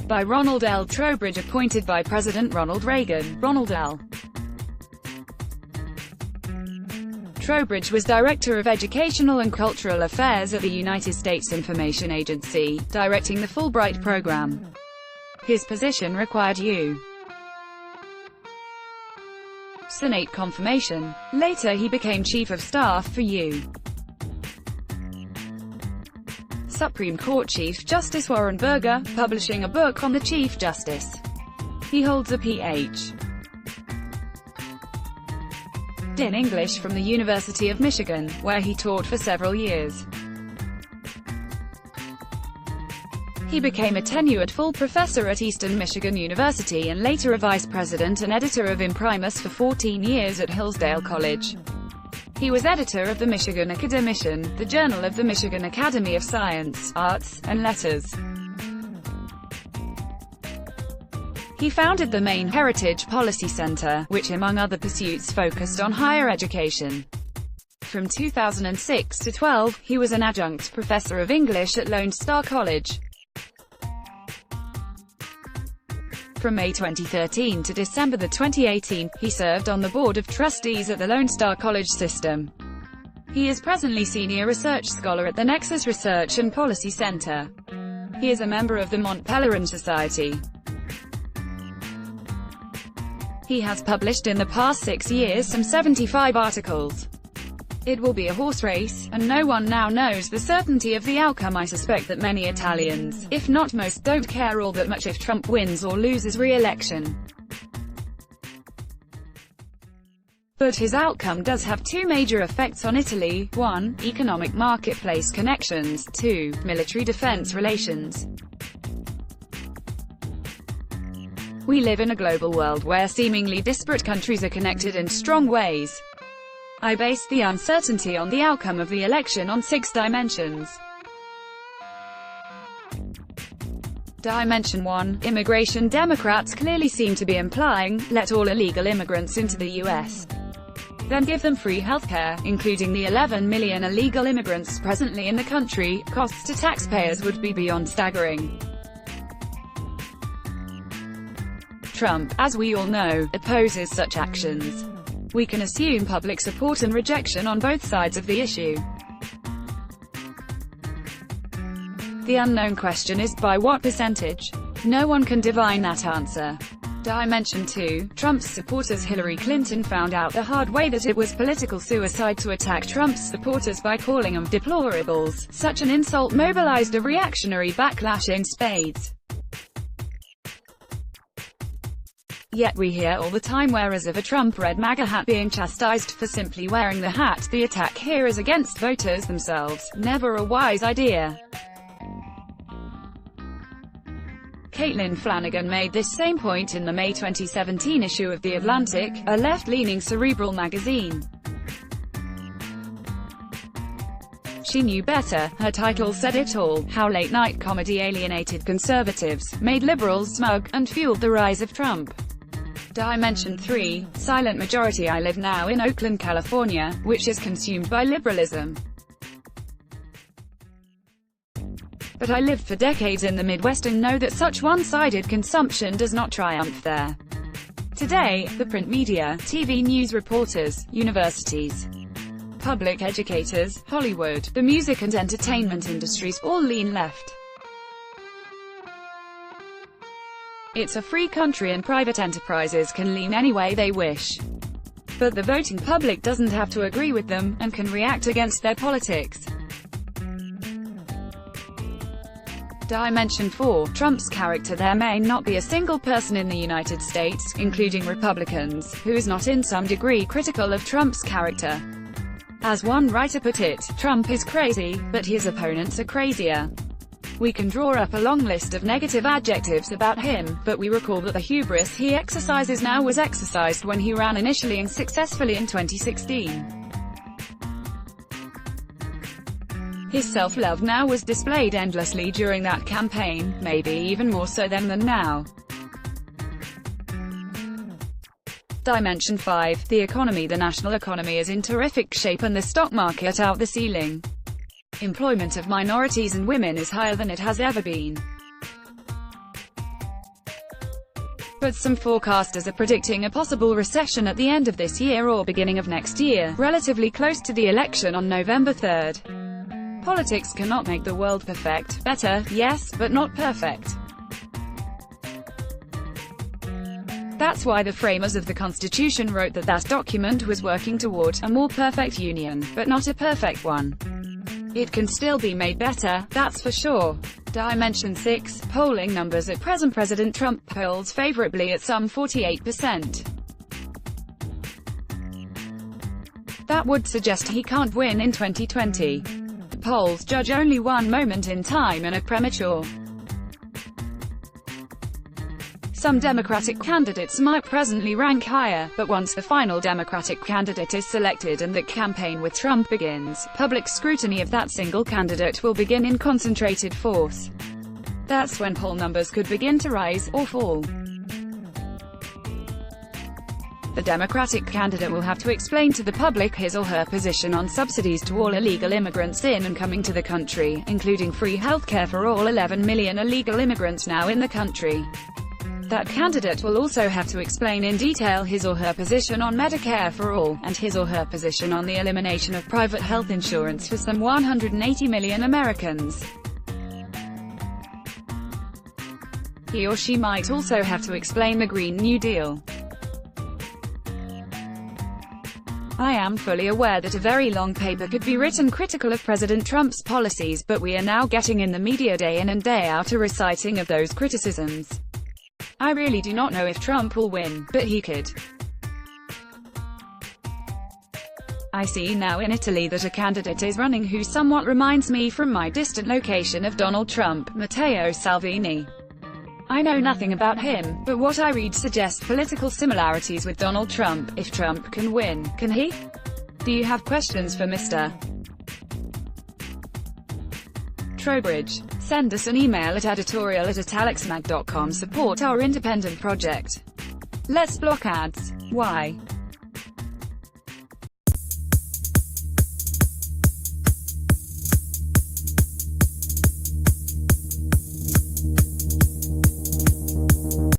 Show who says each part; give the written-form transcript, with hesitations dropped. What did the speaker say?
Speaker 1: by Ronald L. Trowbridge, appointed by President Ronald Reagan. Ronald L. Trowbridge was Director of Educational and Cultural Affairs at the United States Information Agency, directing the Fulbright program. His position required U.S. Senate confirmation. Later he became Chief of Staff for U.S. Supreme Court Chief Justice Warren Burger, publishing a book on the Chief Justice. He holds a Ph. in English from the University of Michigan, where he taught for several years. He became a tenured full professor at Eastern Michigan University and later a vice president and editor of Imprimis for 14 years at Hillsdale College. He was editor of the Michigan Academician, the journal of the Michigan Academy of Science, Arts, and Letters. He founded the Maine Heritage Policy Center, which among other pursuits focused on higher education. From 2006 to 12, he was an adjunct professor of English at Lone Star College. From May 2013 to December 2018, he served on the Board of Trustees at the Lone Star College System. He is presently Senior Research Scholar at the Nexus Research and Policy Center. He is a member of the Mont Pelerin Society. He has published in the past 6 years some 75 articles. It will be a horse race, and no one now knows the certainty of the outcome. I suspect that many Italians, if not most, don't care all that much if Trump wins or loses re-election. But his outcome does have two major effects on Italy: 1. Economic marketplace connections, 2. Military defense relations. We live in a global world where seemingly disparate countries are connected in strong ways. I base the uncertainty on the outcome of the election on 6 dimensions. Dimension 1. Immigration. Democrats clearly seem to be implying, let all illegal immigrants into the U.S. Then give them free healthcare, including the 11 million illegal immigrants presently in the country. Costs to taxpayers would be beyond staggering. Trump, as we all know, opposes such actions. We can assume public support and rejection on both sides of the issue. The unknown question is, by what percentage? No one can divine that answer. Dimension 2. Trump's supporters. Hillary Clinton found out the hard way that it was political suicide to attack Trump's supporters by calling them deplorables. Such an insult mobilized a reactionary backlash in spades. Yet we hear all the time wearers of a Trump red MAGA hat being chastised for simply wearing the hat. The attack here is against voters themselves, never a wise idea. Caitlin Flanagan made this same point in the May 2017 issue of The Atlantic, a left-leaning cerebral magazine. She knew better. Her title said it all: how late-night comedy alienated conservatives, made liberals smug, and fueled the rise of Trump. Dimension 3. Silent majority. I live now in Oakland, California, which is consumed by liberalism. But I lived for decades in the Midwest and know that such one-sided consumption does not triumph there. Today, the print media, TV news reporters, universities, public educators, Hollywood, the music and entertainment industries all lean left. It's a free country and private enterprises can lean any way they wish. But the voting public doesn't have to agree with them, and can react against their politics. Dimension 4. Trump's character. There may not be a single person in the United States, including Republicans, who is not in some degree critical of Trump's character. As one writer put it, Trump is crazy, but his opponents are crazier. We can draw up a long list of negative adjectives about him, but we recall that the hubris he exercises now was exercised when he ran initially and successfully in 2016. His self-love now was displayed endlessly during that campaign, maybe even more so then than now. Dimension 5. The economy. The national economy is in terrific shape and the stock market out the ceiling. Employment of minorities and women is higher than it has ever been. But some forecasters are predicting a possible recession at the end of this year or beginning of next year, relatively close to the election on November 3rd. Politics cannot make the world perfect. Better, yes, but not perfect. That's why the framers of the Constitution wrote that that document was working toward a more perfect union, but not a perfect one. It can still be made better, that's for sure. Dimension 6, polling numbers at present. President Trump polls favorably at some 48%. That would suggest he can't win in 2020. The polls judge only one moment in time and are premature. Some Democratic candidates might presently rank higher, but once the final Democratic candidate is selected and the campaign with Trump begins, public scrutiny of that single candidate will begin in concentrated force. That's when poll numbers could begin to rise, or fall. The Democratic candidate will have to explain to the public his or her position on subsidies to all illegal immigrants in and coming to the country, including free healthcare for all 11 million illegal immigrants now in the country. That candidate will also have to explain in detail his or her position on Medicare for all, and his or her position on the elimination of private health insurance for some 180 million Americans. He or she might also have to explain the Green New Deal. I am fully aware that a very long paper could be written critical of President Trump's policies, but we are now getting in the media day in and day out a reciting of those criticisms. I really do not know if Trump will win, but he could. I see now in Italy that a candidate is running who somewhat reminds me from my distant location of Donald Trump, Matteo Salvini. I know nothing about him, but what I read suggests political similarities with Donald Trump. If Trump can win, can he? Do you have questions for Mr. Trowbridge? Send us an email at editorial@italexmag.com. Support our independent project. Let's block ads. Why?